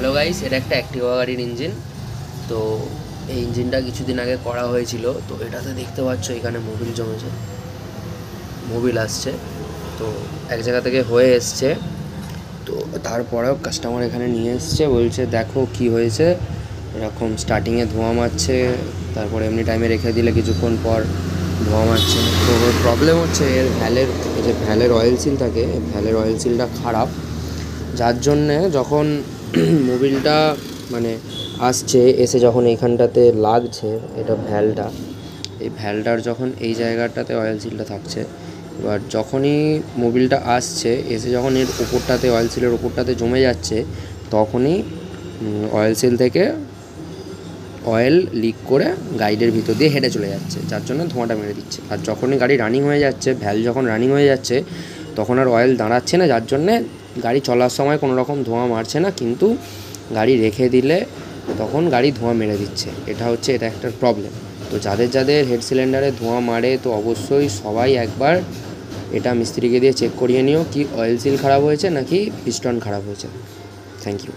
Hello guys, এটা একটা অ্যাক্টিভা গাড়ির ইঞ্জিন। তো এই ইঞ্জিনটা কিছুদিন আগে করা হয়েছিল। তো এটাতে দেখতে পাচ্ছ এখানে মোবিল জমেছে, মোবিল আসছে। তো এক জায়গা থেকে হয়ে এসছে। তো তারপরেও কাস্টমার এখানে নিয়ে এসছে, বলছে দেখো কি হয়েছে। এরকম স্টার্টিংয়ে ধোঁয়া মারছে, তারপরে এমনি টাইমে রেখে দিলে কিছুক্ষণ পর ধোঁয়া মারছে। তো প্রবলেম হচ্ছে এর ভ্যালের, এই যে ভ্যালের অয়েল সিল থাকে, ভ্যালের অয়েল সিলটা খারাপ। যার জন্যে যখন মোবিলটা মানে আসছে, এসে যখন এইখানটাতে লাগছে, এটা ভ্যালটা, এই ভ্যালটার যখন এই জায়গাটাতে অয়েল সিলটা থাকছে, এবার যখনই মোবিলটা আসছে, এসে যখন এর ওপরটাতে অয়েল সিলের ওপরটাতে জমে যাচ্ছে, তখনই অয়েল সিল থেকে অয়েল লিক করে গাইডের ভিতর দিয়ে হেঁটে চলে যাচ্ছে, যার জন্য ধোঁয়াটা মেরে দিচ্ছে। আর যখনই গাড়ি রানিং হয়ে যাচ্ছে, ভ্যাল যখন রানিং হয়ে যাচ্ছে, তখন আর অয়েল দাঁড়াচ্ছে না, যার জন্যে গাড়ি চলার সময় কোনো রকম ধোঁয়া মারছে না, কিন্তু গাড়ি রেখে দিলে তখন গাড়ি ধোঁয়া মেরে দিচ্ছে। এটা একটা প্রবলেম। তো যাদের যাদের হেড সিলিন্ডারে ধোঁয়া মারে, তো অবশ্যই সবাই একবার এটা মিস্ত্রিকে দিয়ে চেক করিয়ে নিও কি অয়েল সিল খারাপ হয়েছে নাকি পিস্টন খারাপ হয়েছে। Thank you.